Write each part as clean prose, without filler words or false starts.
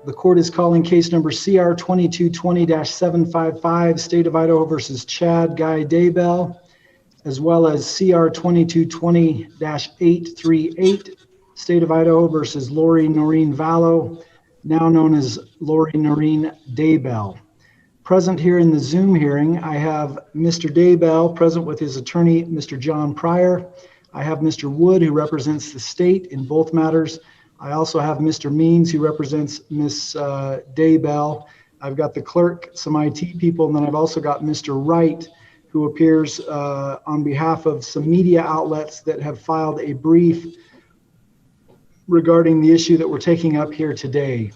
The court is calling case number CR 2220-755, State of Idaho versus Chad Guy Daybell, as well as CR 2220-838, State of Idaho versus Lori Noreen Vallow, now known as Lori Noreen Daybell. Present here in the Zoom hearing, I have Mr. Daybell present with his attorney, Mr. John Pryor. I have Mr. Wood, who represents the state in both matters. I also have Mr. Means, who represents Ms. Daybell. I've got the clerk, some IT people, and then I've also got Mr. Wright, who appears on behalf of some media outlets that have filed a brief regarding the issue that we're taking up here today.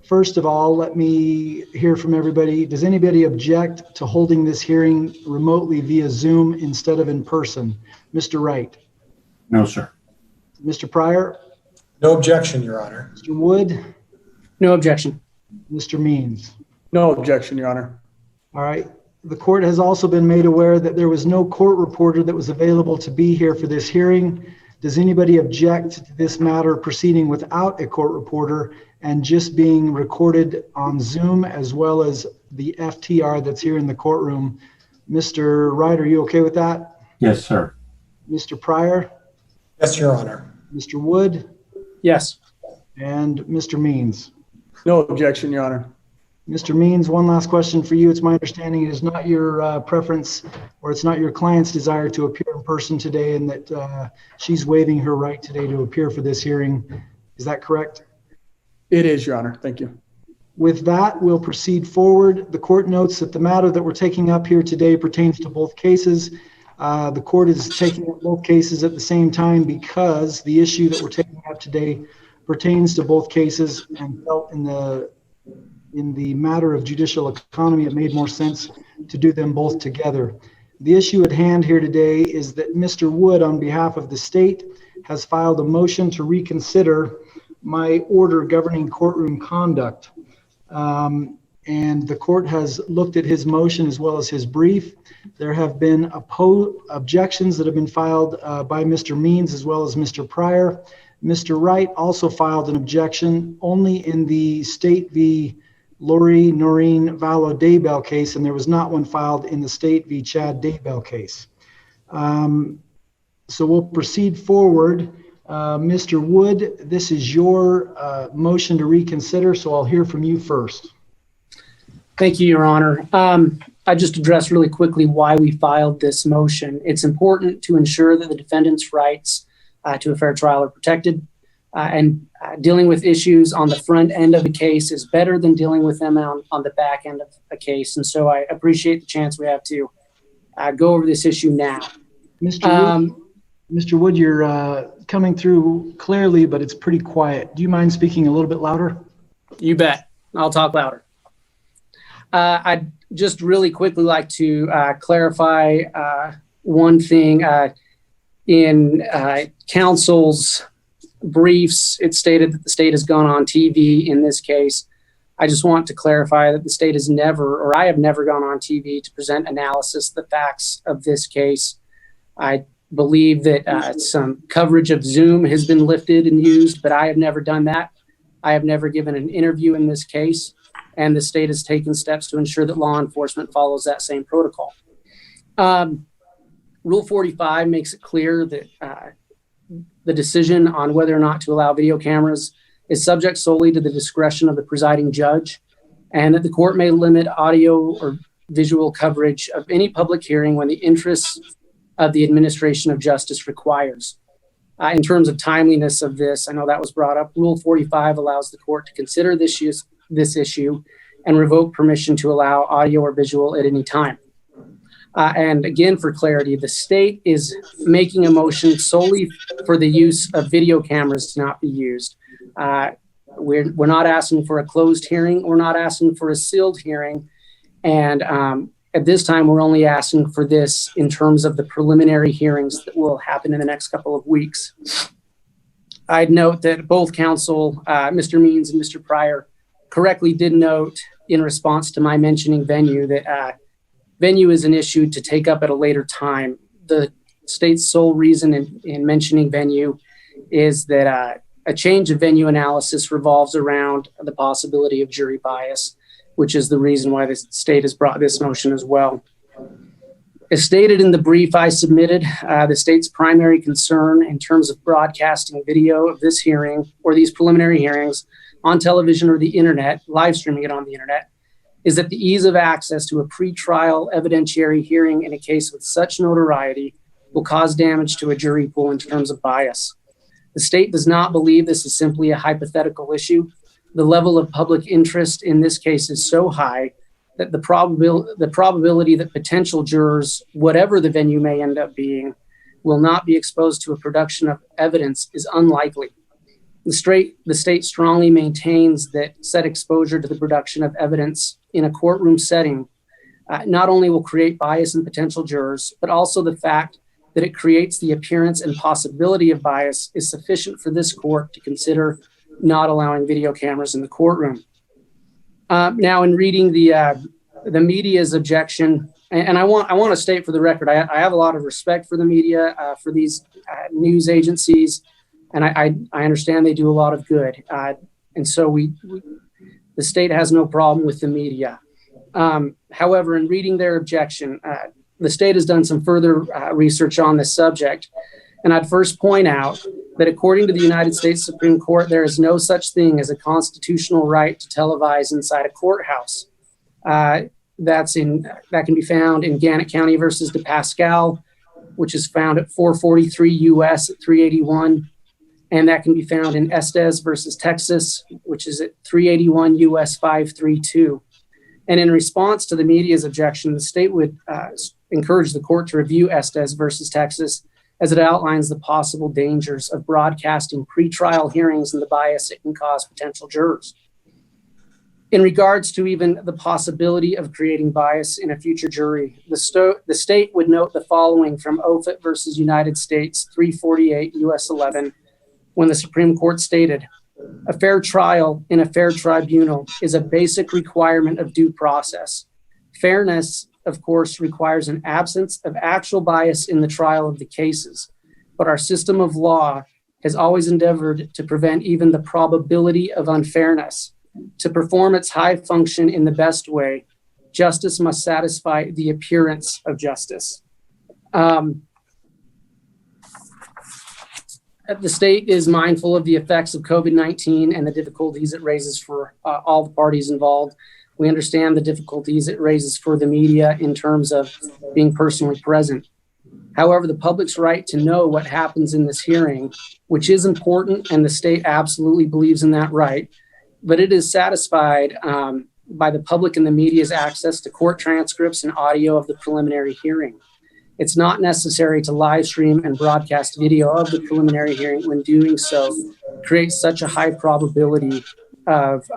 First of all, let me hear from everybody. Does anybody object to holding this hearing remotely via Zoom instead of in person? Mr. Wright? No, sir. Mr. Pryor? No objection, Your Honor. Mr. Wood? No objection. Mr. Means? No objection, Your Honor. All right. The court has also been made aware that there was no court reporter that was available to be here for this hearing. Does anybody object to this matter proceeding without a court reporter and just being recorded on Zoom, as well as the FTR that's here in the courtroom? Mr. Wright, are you okay with that? Yes, sir. Mr. Pryor? Yes, Your Honor. Mr. Wood? Yes. And Mr. Means? No objection, Your Honor. Mr. Means, one last question for you. It's my understanding it is not your preference, or it's not your client's desire to appear in person today, and that she's waiving her right today to appear for this hearing. Is that correct? It is, Your Honor. Thank you. With that, we'll proceed forward. The court notes that the matter that we're taking up here today pertains to both cases. The court is taking up both cases at the same time because the issue that we're taking up today pertains to both cases, and felt in the matter of judicial economy, it made more sense to do them both together. The issue at hand here today is that Mr. Wood, on behalf of the state, has filed a motion to reconsider my order governing courtroom conduct. And the court has looked at his motion as well as his brief. There have been objections that have been filed by Mr. Means as well as Mr. Pryor. Mr. Wright also filed an objection only in the State v. Lori Noreen Vallow Daybell case, and there was not one filed in the State v. Chad Daybell case. So we'll proceed forward. Mr. Wood, this is your motion to reconsider, so I'll hear from you first. Thank you, Your Honor. I just addressed really quickly why we filed this motion. It's important to ensure that the defendant's rights to a fair trial are protected, and dealing with issues on the front end of a case is better than dealing with them on the back end of a case. And so I appreciate the chance we have to go over this issue now. Mr. Wood, you're coming through clearly, but it's pretty quiet. Do you mind speaking a little bit louder? You bet. I'll talk louder. I'd just really quickly like to clarify one thing. In counsel's briefs, it stated that the state has gone on TV in this case. I just want to clarify that the state has never, or I have never gone on TV to present analysis of the facts of this case. I believe that some coverage of Zoom has been lifted and used, but I have never done that. I have never given an interview in this case, and the state has taken steps to ensure that law enforcement follows that same protocol. Rule 45 makes it clear that the decision on whether or not to allow video cameras is subject solely to the discretion of the presiding judge, and that the court may limit audio or visual coverage of any public hearing when the interests of the administration of justice requires. In terms of timeliness of this, I know that was brought up. Rule 45 allows the court to consider this issue and revoke permission to allow audio or visual at any time. And again, for clarity, the state is making a motion solely for the use of video cameras to not be used. We're not asking for a closed hearing. We're not asking for a sealed hearing. And at this time, we're only asking for this in terms of the preliminary hearings that will happen in the next couple of weeks. I'd note that both counsel, Mr. Means and Mr. Pryor, correctly did note in response to my mentioning venue that venue is an issue to take up at a later time. The state's sole reason in mentioning venue is that a change of venue analysis revolves around the possibility of jury bias, which is the reason why the state has brought this motion as well. As stated in the brief I submitted, the state's primary concern in terms of broadcasting video of this hearing or these preliminary hearings on television or the internet, live streaming it on the internet, is that the ease of access to a pretrial evidentiary hearing in a case with such notoriety will cause damage to a jury pool in terms of bias. The state does not believe this is simply a hypothetical issue. The level of public interest in this case is so high that the probability that potential jurors, whatever the venue may end up being, will not be exposed to a production of evidence is unlikely. The state strongly maintains that said exposure to the production of evidence in a courtroom setting not only will create bias in potential jurors, but also the fact that it creates the appearance and possibility of bias is sufficient for this court to consider not allowing video cameras in the courtroom. Now, in reading the media's objection, and I want to state for the record, I have a lot of respect for the media, for these news agencies, and I understand they do a lot of good. And so the state has no problem with the media. However, in reading their objection, the state has done some further research on this subject. And I'd first point out that according to the United States Supreme Court, there is no such thing as a constitutional right to televise inside a courthouse. That can be found in Gannett County versus DePascal, which is found at 443 U.S. at 381. And that can be found in Estes versus Texas, which is at 381 U.S. 532. And in response to the media's objection, the state would encourage the court to review Estes versus Texas, as it outlines the possible dangers of broadcasting pretrial hearings and the bias it can cause potential jurors. In regards to even the possibility of creating bias in a future jury, the state would note the following from Offutt versus United States 348 U.S. 11, when the Supreme Court stated, "A fair trial in a fair tribunal is a basic requirement of due process. Fairness, of course, requires an absence of actual bias in the trial of the cases, but our system of law has always endeavored to prevent even the probability of unfairness. To perform its high function in the best way, justice must satisfy the appearance of justice." The state is mindful of the effects of COVID-19 and the difficulties it raises for all the parties involved. We understand the difficulties it raises for the media in terms of being personally present. However, the public's right to know what happens in this hearing, which is important, and the state absolutely believes in that right, but it is satisfied by the public and the media's access to court transcripts and audio of the preliminary hearing. It's not necessary to live stream and broadcast video of the preliminary hearing when doing so creates such a high probability of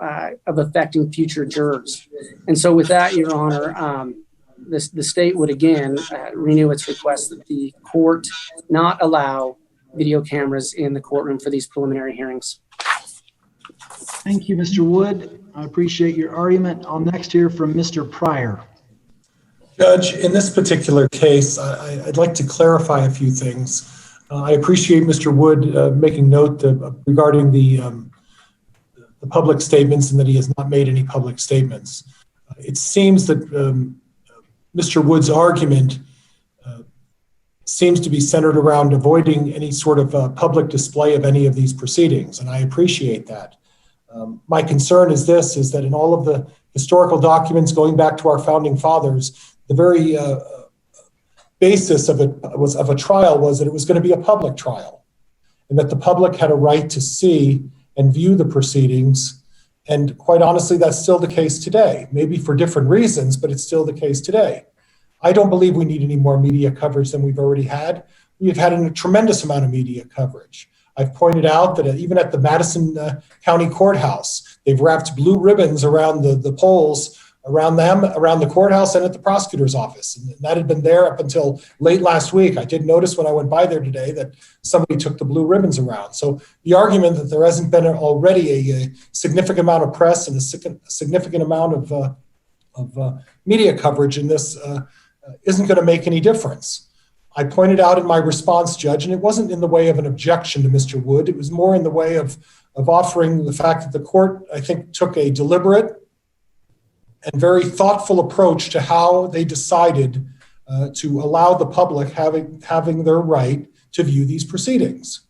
affecting future jurors. And so with that, Your Honor, the state would again renew its request that the court not allow video cameras in the courtroom for these preliminary hearings. Thank you, Mr. Wood. I appreciate your argument. I'll next hear from Mr. Pryor. Judge, in this particular case, I'd like to clarify a few things. I appreciate Mr. Wood making note regarding the public statements and that he has not made any public statements. It seems that Mr. Wood's argument seems to be centered around avoiding any sort of public display of any of these proceedings, and I appreciate that. My concern is that in all of the historical documents going back to our founding fathers, the very basis of a trial was that it was going to be a public trial, and that the public had a right to see and view the proceedings. And quite honestly, that's still the case today, maybe for different reasons, but it's still the case today. I don't believe we need any more media coverage than we've already had. We've had a tremendous amount of media coverage. I've pointed out that even at the Madison County Courthouse, they've wrapped blue ribbons around the poles around the courthouse and at the prosecutor's office. And that had been there up until late last week. I did notice when I went by there today that somebody took the blue ribbons around. So the argument that there hasn't been already a significant amount of press and a significant amount of media coverage in this isn't going to make any difference. I pointed out in my response, Judge, and it wasn't in the way of an objection to Mr. Wood. It was more in the way of offering the fact that the court, I think, took a deliberate and very thoughtful approach to how they decided to allow the public having their right to view these proceedings.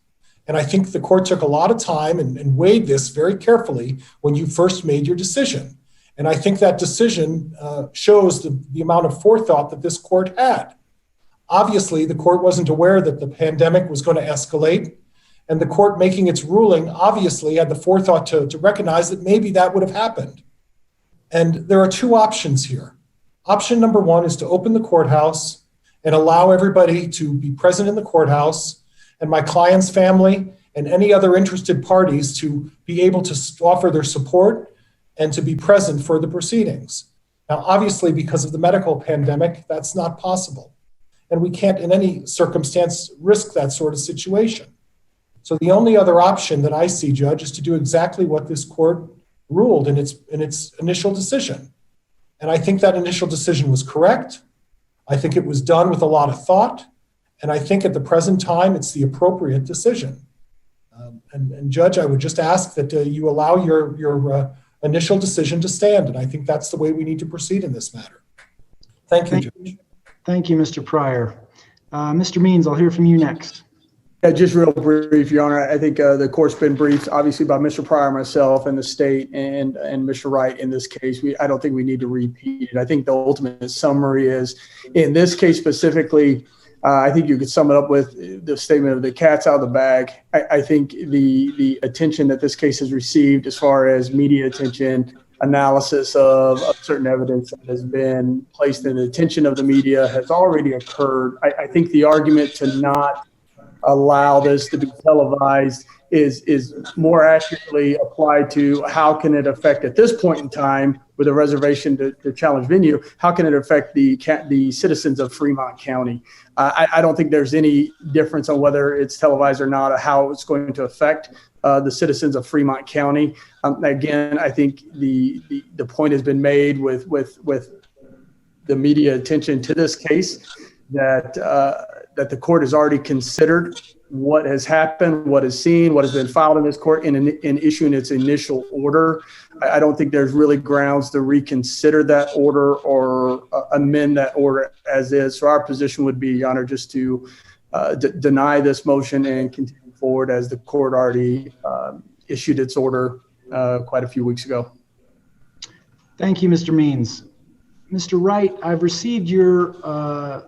And I think the court took a lot of time and weighed this very carefully when you first made your decision. And I think that decision shows the amount of forethought that this court had. Obviously, the court wasn't aware that the pandemic was going to escalate, and the court making its ruling obviously had the forethought to recognize that maybe that would have happened. And there are two options here. Option number one is to open the courthouse and allow everybody to be present in the courthouse, and my client's family and any other interested parties to be able to offer their support and to be present for the proceedings. Now, obviously, because of the medical pandemic, that's not possible. And we can't in any circumstance risk that sort of situation. So the only other option that I see, Judge, is to do exactly what this court ruled in its initial decision. And I think that initial decision was correct. I think it was done with a lot of thought. And I think at the present time, it's the appropriate decision. And Judge, I would just ask that you allow your initial decision to stand. And I think that's the way we need to proceed in this matter. Thank you, Judge. Thank you, Mr. Pryor. Mr. Means, I'll hear from you next. Yeah, just real brief, Your Honor. I think the court's been briefed, obviously, by Mr. Pryor, myself, and the state, and Mr. Wright in this case. I don't think we need to repeat it. I think the ultimate summary is, in this case specifically, I think you could sum it up with the statement of the cat's out of the bag. I think the attention that this case has received as far as media attention, analysis of certain evidence that has been placed in the attention of the media has already occurred. I think the argument to not allow this to be televised is more accurately applied to how can it affect at this point in time with a reservation to challenge venue, how can it affect the citizens of Fremont County? I don't think there's any difference on whether it's televised or not, or how it's going to affect the citizens of Fremont County. Again, I think the point has been made with the media attention to this case that the court has already considered what has happened, what is seen, what has been filed in this court in issuing its initial order. I don't think there's really grounds to reconsider that order or amend that order as is. So our position would be, Your Honor, just to deny this motion and continue forward as the court already issued its order quite a few weeks ago. Thank you, Mr. Means. Mr. Wright, I've received your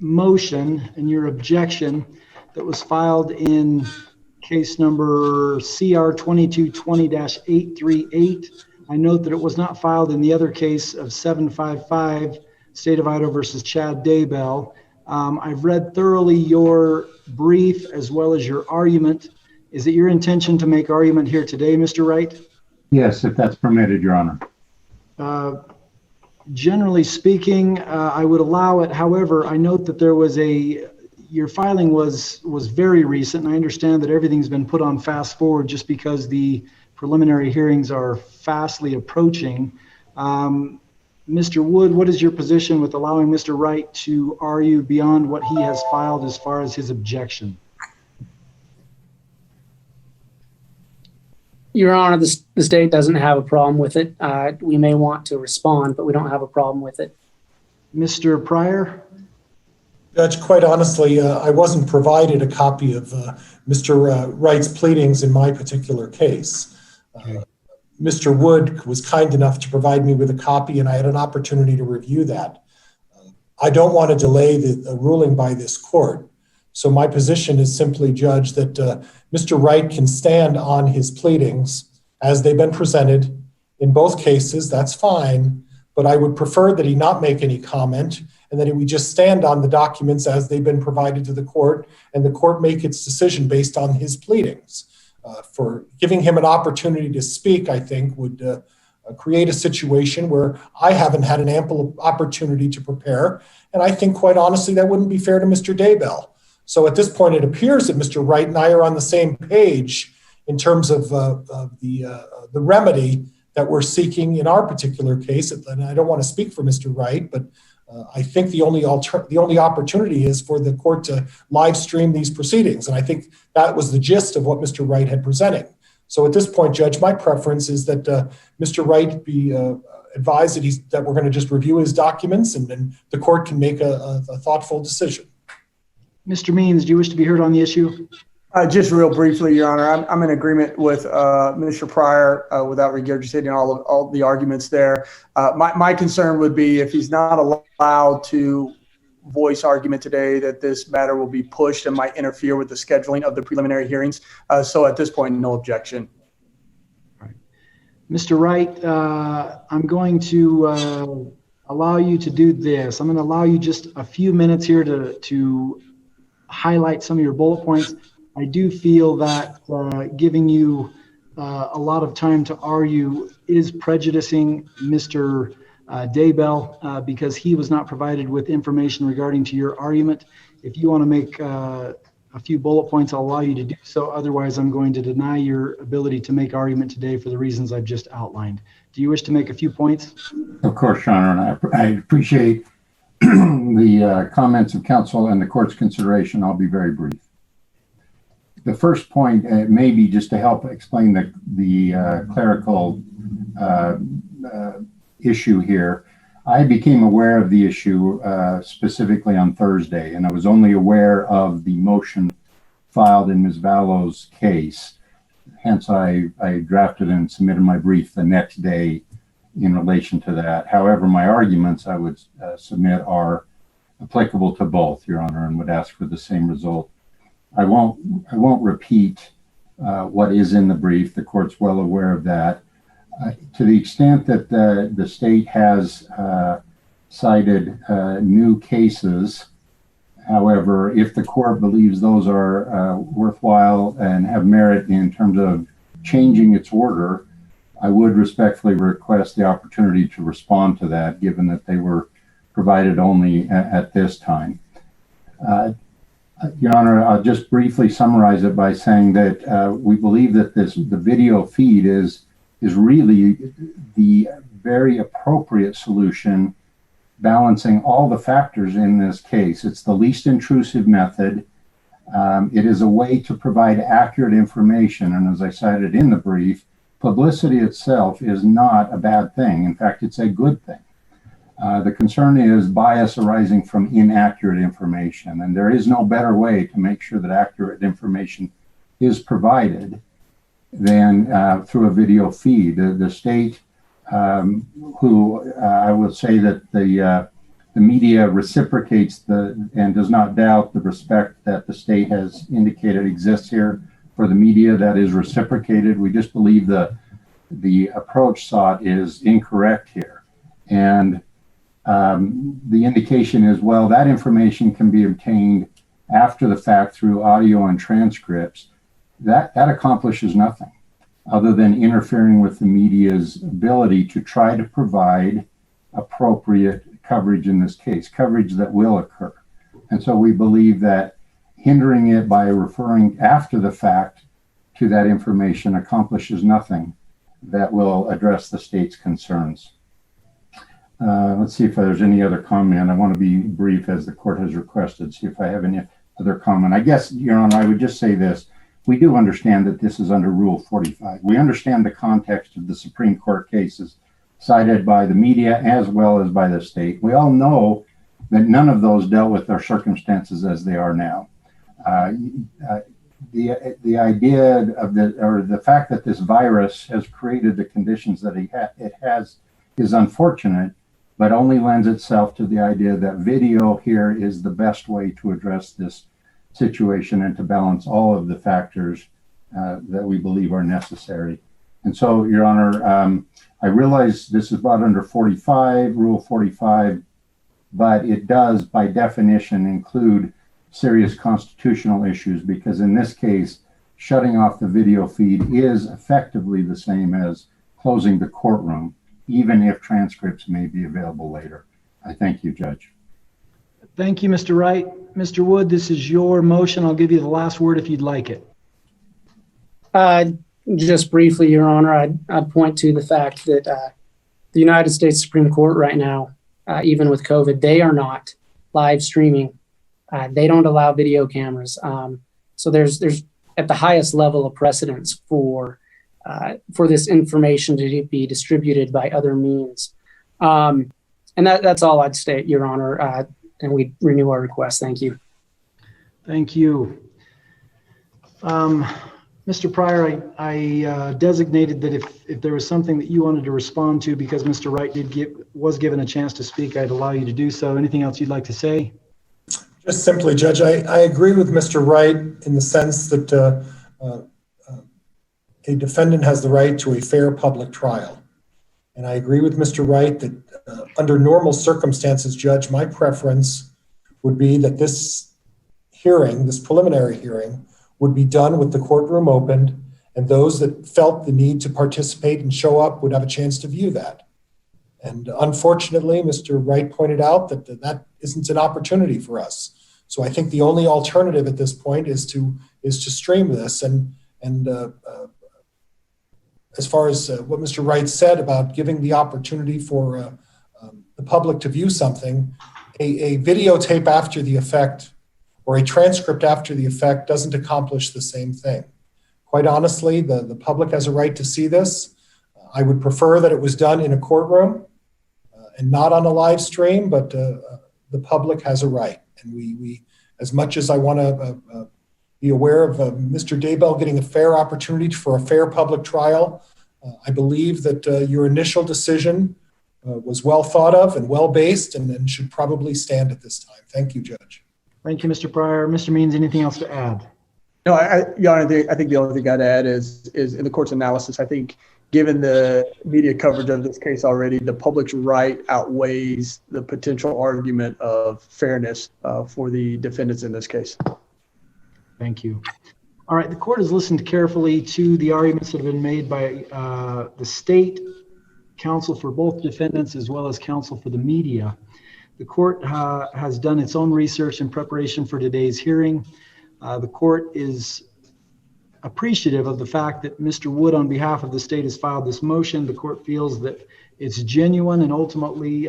motion and your objection that was filed in case number CR 2220-838. I note that it was not filed in the other case of 755 State of Idaho versus Chad Daybell. I've read thoroughly your brief as well as your argument. Is it your intention to make argument here today, Mr. Wright? Yes, if that's permitted, Your Honor. Generally speaking, I would allow it. However, I note that there was your filing was very recent, and I understand that everything's been put on fast forward just because the preliminary hearings are fastly approaching. Mr. Wood, what is your position with allowing Mr. Wright to argue beyond what he has filed as far as his objection? Your Honor, the state doesn't have a problem with it. We may want to respond, but we don't have a problem with it. Mr. Pryor? Judge, quite honestly, I wasn't provided a copy of Mr. Wright's pleadings in my particular case. Mr. Wood was kind enough to provide me with a copy, and I had an opportunity to review that. I don't want to delay the ruling by this court. So my position is simply, Judge, that Mr. Wright can stand on his pleadings as they've been presented in both cases. That's fine, but I would prefer that he not make any comment and that we just stand on the documents as they've been provided to the court, and the court make its decision based on his pleadings. For giving him an opportunity to speak, I think, would create a situation where I haven't had an ample opportunity to prepare, and I think, quite honestly, that wouldn't be fair to Mr. Daybell. So at this point, it appears that Mr. Wright and I are on the same page in terms of the remedy that we're seeking in our particular case. And I don't want to speak for Mr. Wright, but I think the only opportunity is for the court to live stream these proceedings. And I think that was the gist of what Mr. Wright had presented. So at this point, Judge, my preference is that Mr. Wright be advised that we're going to just review his documents, and then the court can make a thoughtful decision. Mr. Means, do you wish to be heard on the issue? Just real briefly, Your Honor, I'm in agreement with Mr. Pryor without regurgitating all the arguments there. My concern would be if he's not allowed to voice argument today, that this matter will be pushed and might interfere with the scheduling of the preliminary hearings. So at this point, no objection. All right. Mr. Wright, I'm going to allow you to do this. I'm going to allow you just a few minutes here to highlight some of your bullet points. I do feel that giving you a lot of time to argue is prejudicing Mr. Daybell because he was not provided with information regarding to your argument. If you want to make a few bullet points, I'll allow you to do so. Otherwise, I'm going to deny your ability to make argument today for the reasons I've just outlined. Do you wish to make a few points? Of course, Your Honor, and I appreciate the comments of counsel and the court's consideration. I'll be very brief. The first point may be just to help explain the clerical issue here. I became aware of the issue specifically on Thursday, and I was only aware of the motion filed in Ms. Vallow's case. Hence, I drafted and submitted my brief the next day in relation to that. However, my arguments I would submit are applicable to both, Your Honor, and would ask for the same result. I won't repeat what is in the brief. The court's well aware of that. To the extent that the state has cited new cases, however, if the court believes those are worthwhile and have merit in terms of changing its order, I would respectfully request the opportunity to respond to that, given that they were provided only at this time. Your Honor, I'll just briefly summarize it by saying that we believe that the video feed is really the very appropriate solution, balancing all the factors in this case. It's the least intrusive method. It is a way to provide accurate information, and as I cited in the brief, publicity itself is not a bad thing. In fact, it's a good thing. The concern is bias arising from inaccurate information, and there is no better way to make sure that accurate information is provided than through a video feed. The state, who I would say that the media reciprocates and does not doubt the respect that the state has indicated exists here for the media, that is reciprocated. We just believe the approach sought is incorrect here. And the indication is, well, that information can be obtained after the fact through audio and transcripts. That accomplishes nothing other than interfering with the media's ability to try to provide appropriate coverage in this case, coverage that will occur. And so we believe that hindering it by referring after the fact to that information accomplishes nothing that will address the state's concerns. Let's see if there's any other comment. I want to be brief as the court has requested, see if I have any other comment. I guess, Your Honor, I would just say this. We do understand that this is under Rule 45. We understand the context of the Supreme Court cases cited by the media as well as by the state. We all know that none of those dealt with our circumstances as they are now. The idea of the fact that this virus has created the conditions that it has is unfortunate, but only lends itself to the idea that video here is the best way to address this situation and to balance all of the factors that we believe are necessary. And so, Your Honor, I realize this is brought under 45, Rule 45, but it does by definition include serious constitutional issues, because in this case, shutting off the video feed is effectively the same as closing the courtroom, even if transcripts may be available later. I thank you, Judge. Thank you, Mr. Wright. Mr. Wood, this is your motion. I'll give you the last word if you'd like it. Just briefly, Your Honor, I'd point to the fact that the United States Supreme Court right now even with COVID, they are not live streaming. They don't allow video cameras. So there's at the highest level of precedence for this information to be distributed by other means. And that's all I'd state, Your Honor. And we renew our request. Thank you. Thank you. Mr. Pryor, I designated that if there was something that you wanted to respond to, because Mr. Wright was given a chance to speak, I'd allow you to do so. Anything else you'd like to say? Just simply, Judge, I agree with Mr. Wright in the sense that a defendant has the right to a fair public trial. And I agree with Mr. Wright that under normal circumstances, Judge, my preference would be that this hearing, this preliminary hearing, would be done with the courtroom opened, and those that felt the need to participate and show up would have a chance to view that. And unfortunately, Mr. Wright pointed out that that isn't an opportunity for us. So I think the only alternative at this point is to stream this. And as far as what Mr. Wright said about giving the opportunity for the public to view something, a videotape after the effect or a transcript after the effect doesn't accomplish the same thing. Quite honestly, the public has a right to see this. I would prefer that it was done in a courtroom and not on a live stream, but the public has a right. And we as much as I want to be aware of Mr. Daybell getting a fair opportunity for a fair public trial, I believe that your initial decision was well thought of and well based and should probably stand at this time. Thank you, Judge. Thank you, Mr. Pryor. Mr. Means, anything else to add? No, Your Honor, I think the only thing I'd add is in the court's analysis, I think given the media coverage of this case already, the public's right outweighs the potential argument of fairness for the defendants in this case. Thank you. All right, the court has listened carefully to the arguments that have been made by the state, counsel for both defendants, as well as counsel for the media. The court has done its own research in preparation for today's hearing. The court is appreciative of the fact that Mr. Wood, on behalf of the state, has filed this motion. The court feels that it's genuine, and ultimately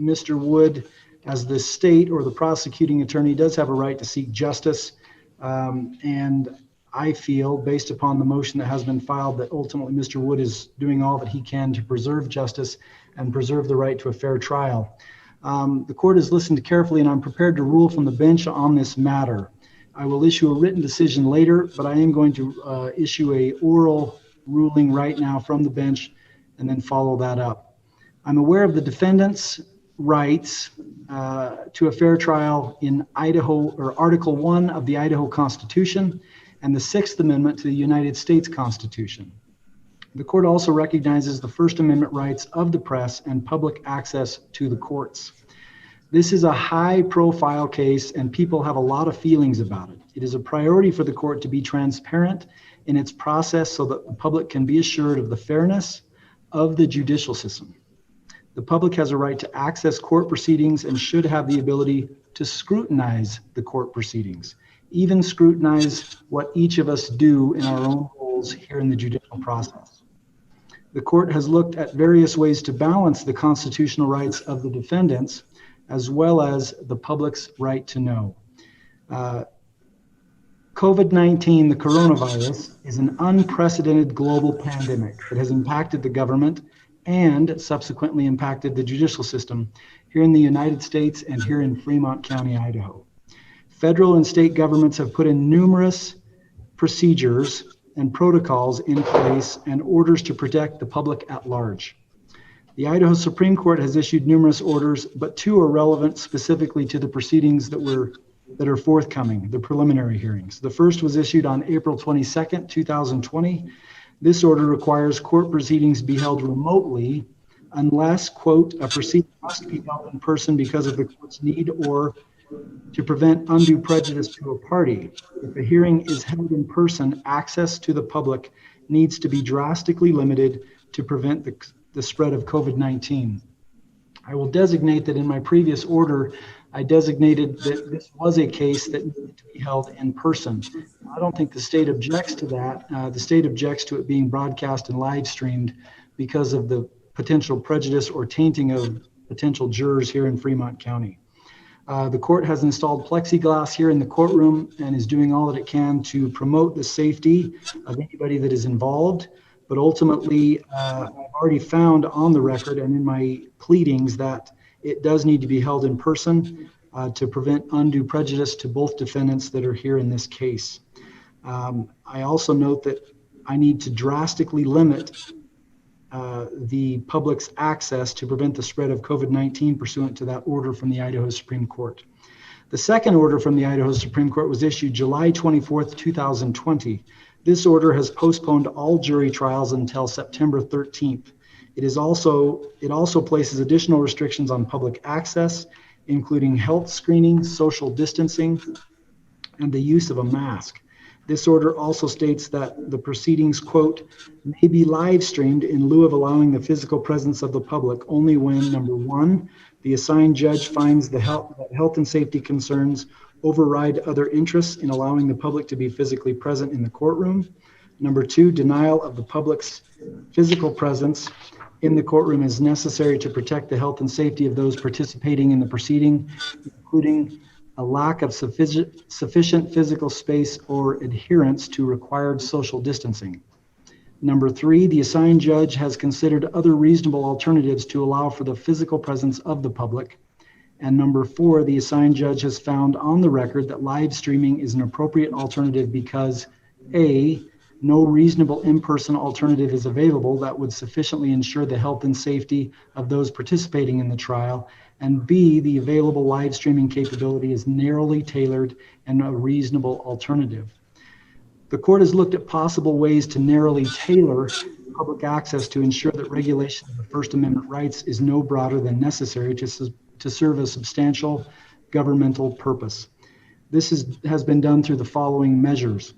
Mr. Wood, as the state or the prosecuting attorney, does have a right to seek justice. And I feel, based upon the motion that has been filed, that ultimately Mr. Wood is doing all that he can to preserve justice and preserve the right to a fair trial. The court has listened carefully, and I'm prepared to rule from the bench on this matter. I will issue a written decision later, but I am going to issue a oral ruling right now from the bench and then follow that up. I'm aware of the defendant's rights to a fair trial in Idaho, or Article 1 of the Idaho Constitution and the 6th Amendment to the United States Constitution. The court also recognizes the First Amendment rights of the press and public access to the courts. This is a high-profile case, and people have a lot of feelings about it. It is a priority for the court to be transparent in its process so that the public can be assured of the fairness of the judicial system. The public has a right to access court proceedings and should have the ability to scrutinize the court proceedings, even scrutinize what each of us do in our own roles here in the judicial process. The court has looked at various ways to balance the constitutional rights of the defendants as well as the public's right to know. COVID-19, the coronavirus, is an unprecedented global pandemic that has impacted the government and subsequently impacted the judicial system here in the United States and here in Fremont County, Idaho. Federal and state governments have put in numerous procedures and protocols in place and orders to protect the public at large. The Idaho Supreme Court has issued numerous orders, but two are relevant specifically to the proceedings that are forthcoming, the preliminary hearings. The first was issued on April 22nd, 2020. This order requires court proceedings be held remotely unless, quote, a proceeding must be held in person because of the court's need or to prevent undue prejudice to a party. If a hearing is held in person, access to the public needs to be drastically limited to prevent the spread of COVID-19. I will designate that in my previous order, I designated that this was a case that needed to be held in person. I don't think the state objects to that. The state objects to it being broadcast and live streamed because of the potential prejudice or tainting of potential jurors here in Fremont County. The court has installed plexiglass here in the courtroom and is doing all that it can to promote the safety of anybody that is involved. But ultimately, I've already found on the record and in my pleadings that it does need to be held in person to prevent undue prejudice to both defendants that are here in this case. I also note that I need to drastically limit the public's access to prevent the spread of COVID-19 pursuant to that order from the Idaho Supreme Court. The second order from the Idaho Supreme Court was issued July 24th, 2020. This order has postponed all jury trials until September 13th. It also places additional restrictions on public access, including health screening, social distancing, and the use of a mask. This order also states that the proceedings, quote, may be live streamed in lieu of allowing the physical presence of the public only when, number one, the assigned judge finds that health and safety concerns override other interests in allowing the public to be physically present in the courtroom. Number two, denial of the public's physical presence in the courtroom is necessary to protect the health and safety of those participating in the proceeding, including a lack of sufficient physical space or adherence to required social distancing. Number three, the assigned judge has considered other reasonable alternatives to allow for the physical presence of the public. And number four, the assigned judge has found on the record that live streaming is an appropriate alternative because A, no reasonable in-person alternative is available that would sufficiently ensure the health and safety of those participating in the trial, and B, the available live streaming capability is narrowly tailored and a reasonable alternative. The court has looked at possible ways to narrowly tailor public access to ensure that regulation of the First Amendment rights is no broader than necessary to serve a substantial governmental purpose. This has been done through the following measures.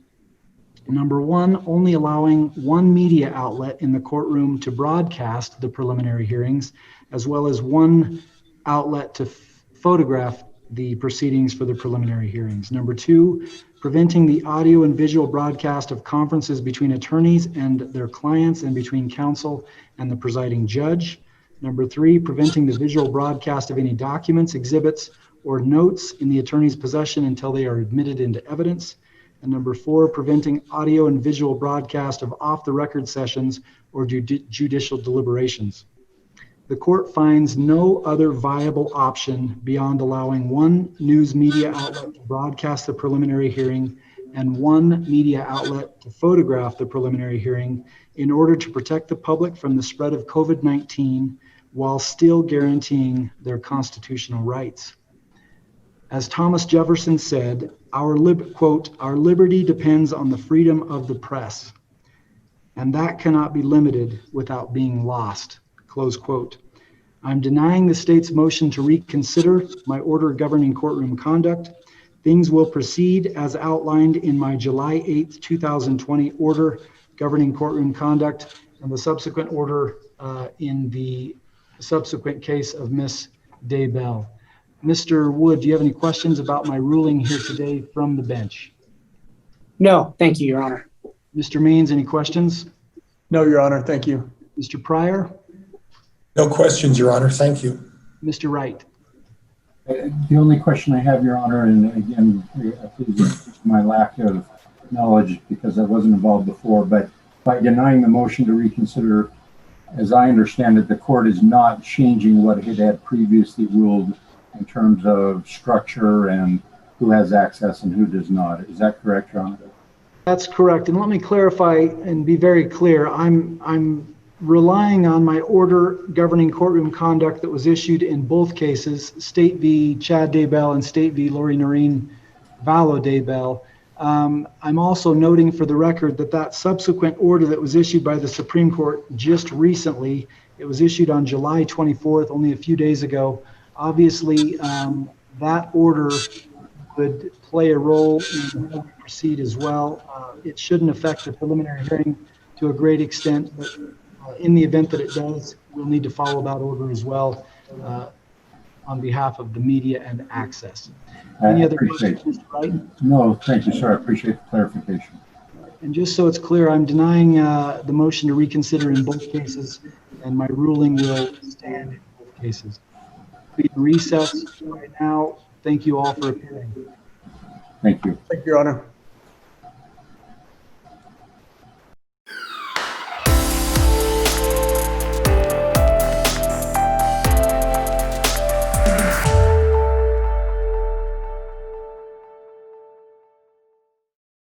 Number one, only allowing one media outlet in the courtroom to broadcast the preliminary hearings, as well as one outlet to photograph the proceedings for the preliminary hearings. Number two, preventing the audio and visual broadcast of conferences between attorneys and their clients and between counsel and the presiding judge. Number three, preventing the visual broadcast of any documents, exhibits, or notes in the attorney's possession until they are admitted into evidence. And number four, preventing audio and visual broadcast of off-the-record sessions or judicial deliberations. The court finds no other viable option beyond allowing one news media outlet to broadcast the preliminary hearing and one media outlet to photograph the preliminary hearing in order to protect the public from the spread of COVID-19 while still guaranteeing their constitutional rights. As Thomas Jefferson said, quote, our liberty depends on the freedom of the press, and that cannot be limited without being lost, close quote. I'm denying the state's motion to reconsider my order governing courtroom conduct. Things will proceed as outlined in my July 8th, 2020 order governing courtroom conduct and the subsequent order in the subsequent case of Miss Daybell. Mr. Wood, do you have any questions about my ruling here today from the bench? No, thank you, Your Honor. Mr. Means, any questions? No, Your Honor. Thank you. Mr. Pryor? No questions, Your Honor. Thank you. Mr. Wright? The only question I have, Your Honor, and again, please excuse my lack of knowledge because I wasn't involved before, but by denying the motion to reconsider, as I understand it, the court is not changing what it had previously ruled in terms of structure and who has access and who does not. Is that correct, Your Honor? That's correct. And let me clarify and be very clear. I'm relying on my order governing courtroom conduct that was issued in both cases, State v. Chad Daybell and State v. Lori Noreen Vallow Daybell. I'm also noting for the record that subsequent order that was issued by the Supreme Court just recently, it was issued on July 24th, only a few days ago. Obviously, that order would play a role in how we proceed as well. It shouldn't affect the preliminary hearing to a great extent, but in the event that it does, we'll need to follow that order as well on behalf of the media and access. Any other questions, Mr. Wright? No, thank you, sir. I appreciate the clarification. And just so it's clear, I'm denying the motion to reconsider in both cases, and my ruling will stand in both cases. be in recess right now. Thank you all for appearing. Thank you. Thank you, Your Honor.